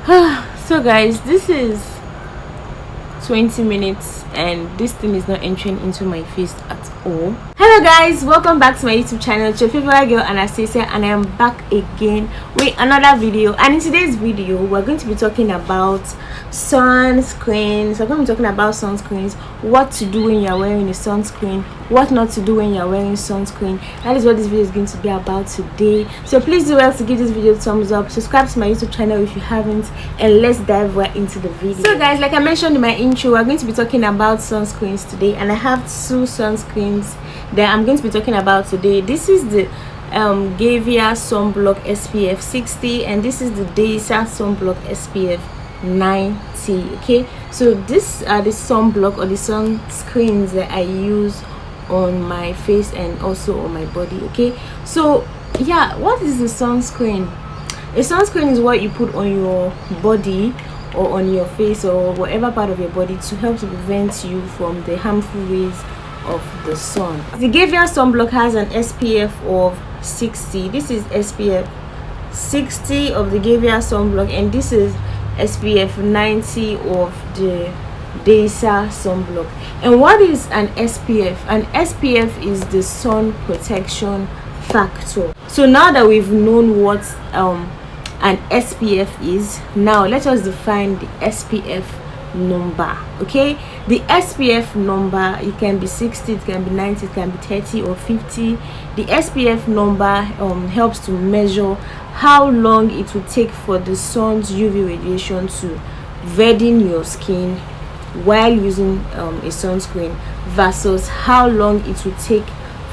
So guys, this is 20 minutes and this thing is not entering into my face at all. Hello guys, welcome back to my YouTube channel. It's your favorite girl Anastasia, and I am back again with another video. And in today's video we're going to be talking about sunscreens. We're going to be talking about sunscreens, what to do when you're wearing a sunscreen, what not to do when you're wearing sunscreen. That is what this video is going to be about today. So please do well to give this video a thumbs up, subscribe to my YouTube channel if you haven't, and let's dive right into the video. So guys, like I mentioned in my intro, we're going to be talking about sunscreens today, and I have two sunscreens that I'm going to be talking about today. This is the Gavia Sunblock SPF 60, and this is the Disaar Sunblock SPF 90. Okay, so these are the sunblock or the sunscreens that I use on my face and also on my body. Okay, so yeah, what is the sunscreen? A sunscreen is what you put on your body or on your face or whatever part of your body to help to prevent you from the harmful rays of the sun. The Gavia sunblock has an SPF of 60. This is SPF 60 of the Gavia sunblock, and this is SPF 90 of the Disaar sunblock. And what is an SPF? An SPF is the sun protection factor. So now that we've known what an SPF is, now let us define the SPF number. Okay, the SPF number, it can be 60, it can be 90, it can be 30 or 50. The SPF number helps to measure how long it will take for the sun's UV radiation to redden your skin while using a sunscreen versus how long it will take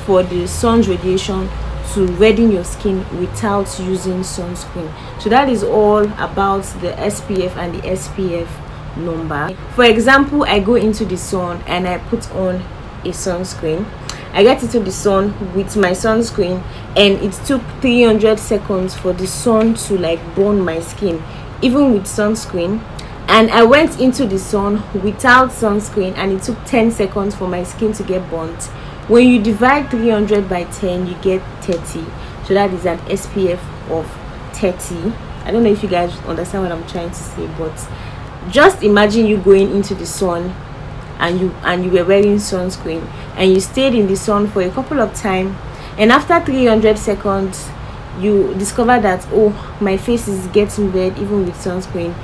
for the sun's radiation to redden your skin without using sunscreen. So that is all about the SPF and the SPF number. For example, I go into the sun and I put on a sunscreen. I get into the sun with my sunscreen, and it took 300 seconds for the sun to like burn my skin even with sunscreen. And I went into the sun without sunscreen and it took 10 seconds for my skin to get burnt. When you divide 300 by 10, you get 30. So that is an SPF of 30. I don't know if you guys understand what I'm trying to say, but just imagine you going into the sun and you were wearing sunscreen and you stayed in the sun for a couple of time, and after 300 seconds you discover that, oh, my face is getting red even with sunscreen.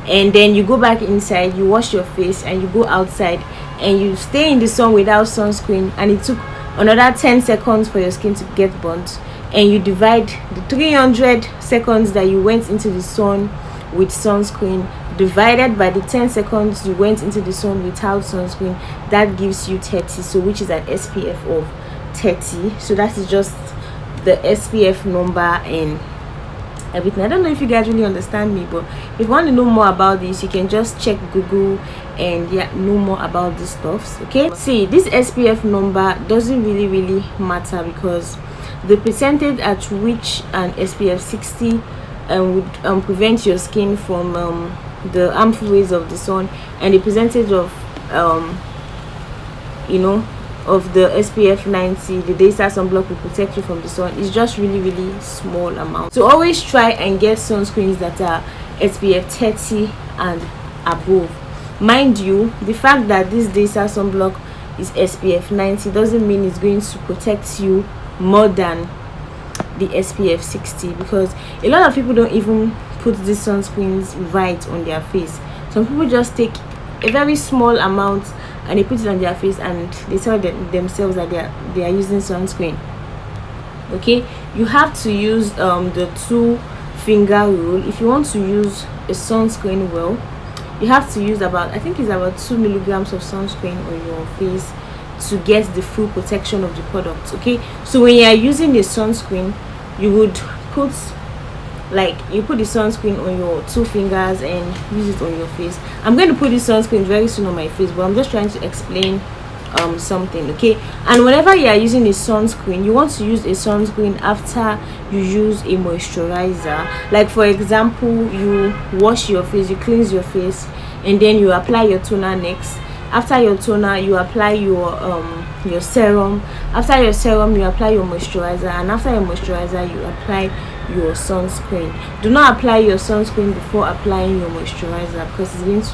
And then you go back inside, you wash your face, and you go outside and you stay in the sun without sunscreen, and it took another 10 seconds for your skin to get burnt, and you divide the 300 seconds that you went into the sun with sunscreen divided by the 10 seconds you went into the sun without sunscreen, that gives you 30, so which is an SPF of 30. So that is just the SPF number and everything. I don't know if you guys really understand me, but if you want to know more about this, you can just check Google and yeah, know more about these stuffs. Okay, see, this SPF number doesn't really matter because the percentage at which an SPF 60 would prevent your skin from the harmful rays of the sun, and the percentage of of the SPF 90, the Disaar sunblock, will protect you from the sun, is just really small amount. So always try and get sunscreens that are SPF 30 and above. Mind you, the fact that this Disaar sunblock is SPF 90 doesn't mean it's going to protect you more than the SPF 60, because a lot of people don't even put these sunscreens right on their face. Some people just take a very small amount and they put it on their face and they tell themselves that they are using sunscreen. Okay, you have to use the 2-finger rule. If you want to use a sunscreen well, you have to use about, I think it's about 2 milligrams of sunscreen on your face to get the full protection of the product. Okay, so when you are using the sunscreen, you would put the sunscreen on your 2 fingers and use it on your face. I'm going to put this sunscreen very soon on my face, but I'm just trying to explain something. Okay, and whenever you are using a sunscreen, you want to use a sunscreen after you use a moisturizer. Like for example, you wash your face, you cleanse your face, and then you apply your toner next. After your toner, you apply your serum. After your serum, you apply your moisturizer, and after your moisturizer, you apply your sunscreen. Do not apply your sunscreen before applying your moisturizer, because it's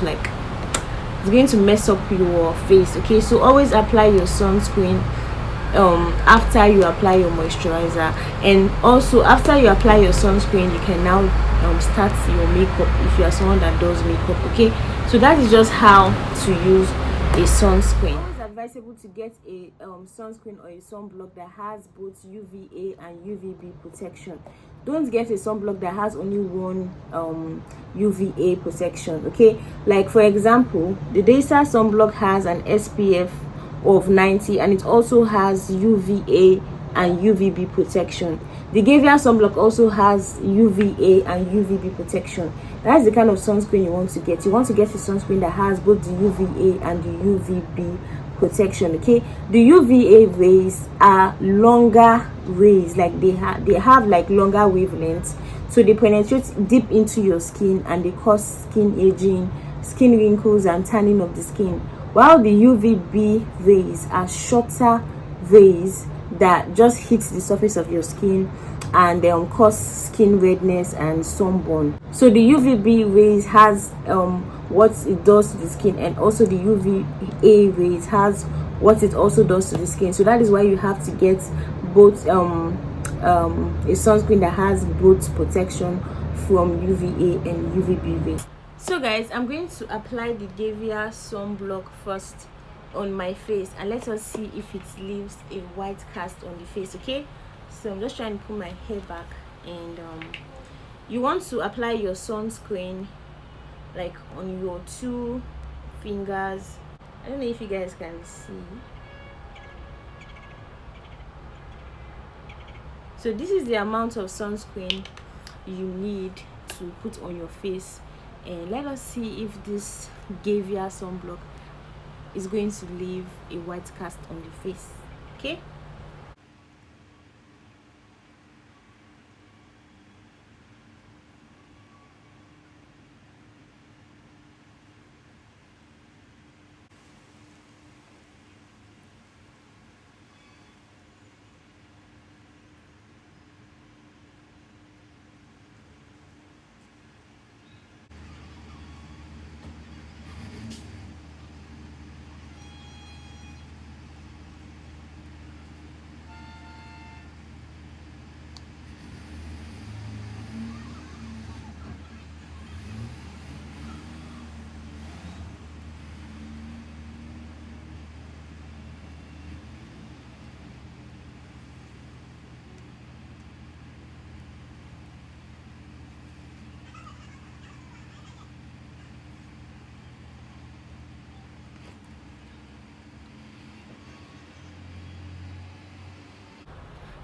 going to mess up your face. Okay, so always apply your sunscreen after you apply your moisturizer. And also, after you apply your sunscreen, you can now start your makeup if you are someone that does makeup. Okay, so that is just how to use a sunscreen. It's advisable to get a sunscreen or a sunblock that has both UVA and UVB protection. Don't get a sunblock that has only one UVA protection. Okay, like for example, the Disaar sunblock has an SPF of 90 and it also has UVA and UVB protection. The Gavia sunblock also has UVA and UVB protection. That's the kind of sunscreen you want to get. You want to get a sunscreen that has both the UVA and the UVB protection. Okay, the UVA rays are longer rays, like they have like longer wavelengths, so they penetrate deep into your skin and they cause skin aging, skin wrinkles, and tanning of the skin, while the UVB rays are shorter rays that just hit the surface of your skin and they cause skin redness and sunburn. So the UVB rays has what it does to the skin, and also the UVA rays has what it also does to the skin. So that is why you have to get both a sunscreen that has both protection from UVA and UVB rays. So guys, I'm going to apply the Gavia sunblock first on my face, and let us see if it leaves a white cast on the face. Okay, so I'm just trying to pull my hair back, and you want to apply your sunscreen like on your 2 fingers. I don't know if you guys can see. So this is the amount of sunscreen you need to put on your face, and let us see if this Gavia sunblock is going to leave a white cast on the face. Okay,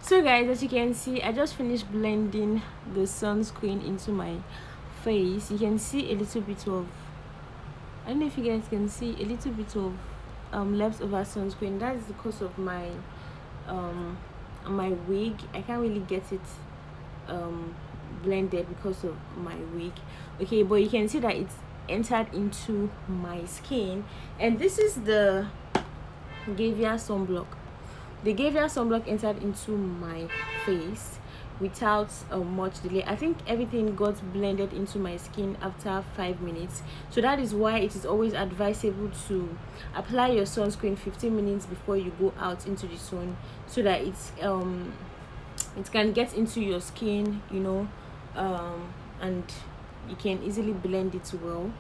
so guys, as you can see, I just finished blending the sunscreen into my face. You can see a little bit of, I don't know if you guys can see a little bit of leftover sunscreen. That is because of my my wig. I can't really get it blended because of my wig. Okay, but you can see that it's entered into my skin, and this is the Gavia sunblock. The Gavia sunblock entered into my face without much delay. I think everything got blended into my skin after 5 minutes. So that is why it is always advisable to apply your sunscreen 15 minutes before you go out into the sun, so that it can get into your skin, you know, and you can easily blend it well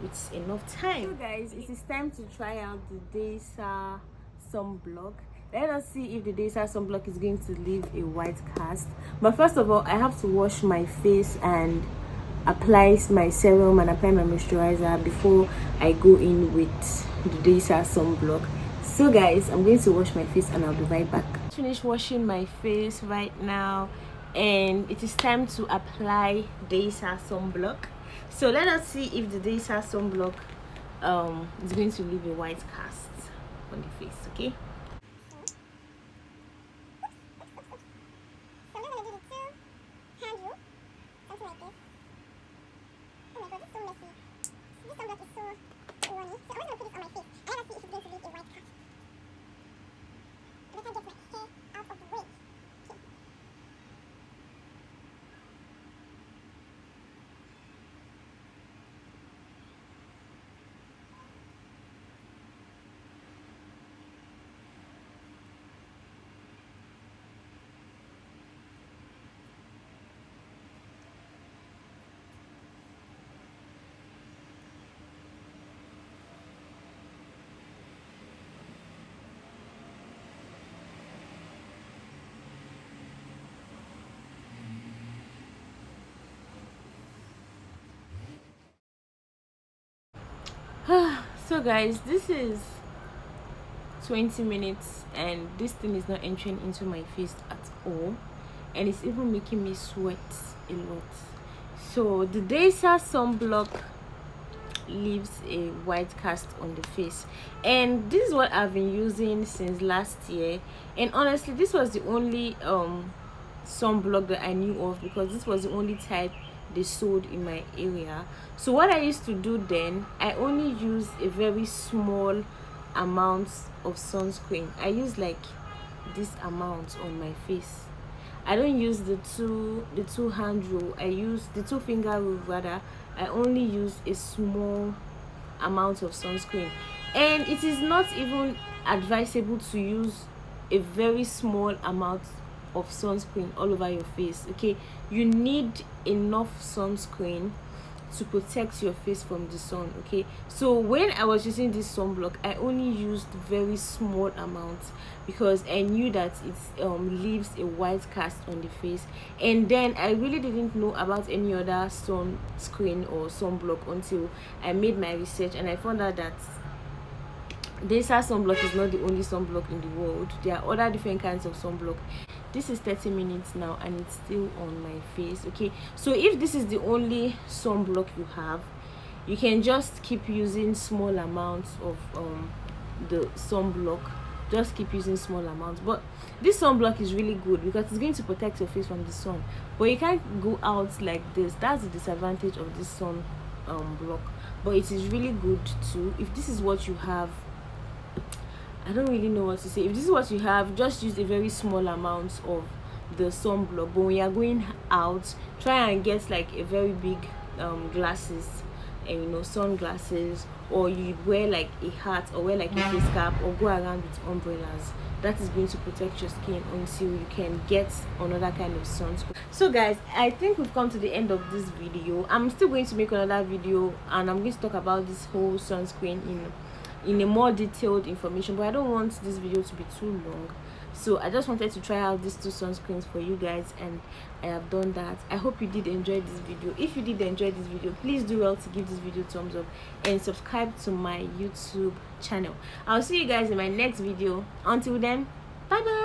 with enough time. So guys, it is time to try out the Disaar sunblock. Let us see if the Disaar sunblock is going to leave a white cast. But first of all, I have to wash my face and apply my serum and apply my moisturizer before I go in with the Disaar sunblock. So guys, I'm going to wash my face and I'll be right back. Finish washing my face right now, and it is time to apply Disaar sunblock. So let us see if the Disaar sunblock is going to leave a white cast on the face. Okay, So guys, this is 20 minutes and this thing is not entering into my face at all, and it's even making me sweat a lot. So the Disaar sunblock leaves a white cast on the face, and this is what I've been using since last year. And honestly, this was the only sunblock that I knew of, because this was the only type they sold in my area. So what I used to do then, I only use a very small amount of sunscreen. I use like this amount on my face. I don't use the two hand rule. I use the 2-finger rule rather. I only use a small amount of sunscreen, and it is not even advisable to use a very small amount of sunscreen all over your face. Okay, you need enough sunscreen to protect your face from the sun. Okay, so when I was using this sunblock, I only used very small amounts because I knew that it leaves a white cast on the face. And then I really didn't know about any other sunscreen or sunblock until I made my research, and I found out that Disaar sunblock is not the only sunblock in the world. There are other different kinds of sunblock. This is 30 minutes now and it's still on my face. Okay, so if this is the only sunblock you have, you can just keep using small amounts of the sunblock. Just keep using small amounts. But this sunblock is really good because it's going to protect your face from the sun, but you can't go out like this. That's the disadvantage of this sun block. But it is really good too. If this is what you have, I don't really know what to say. If this is what you have, just use a very small amount of the sunblock. But when you are going out, try and get like a very big glasses, and sunglasses, or you wear like a hat or wear like a face cap, or go around with umbrellas. That is going to protect your skin until you can get another kind of sunscreen. So guys, I think we've come to the end of this video. I'm still going to make another video and I'm going to talk about this whole sunscreen in a more detailed information, but I don't want this video to be too long, so I just wanted to try out these two sunscreens for you guys, and I have done that. I hope you did enjoy this video. If you did enjoy this video, please do well to give this video a thumbs up and subscribe to my YouTube channel. I'll see you guys in my next video. Until then, bye bye.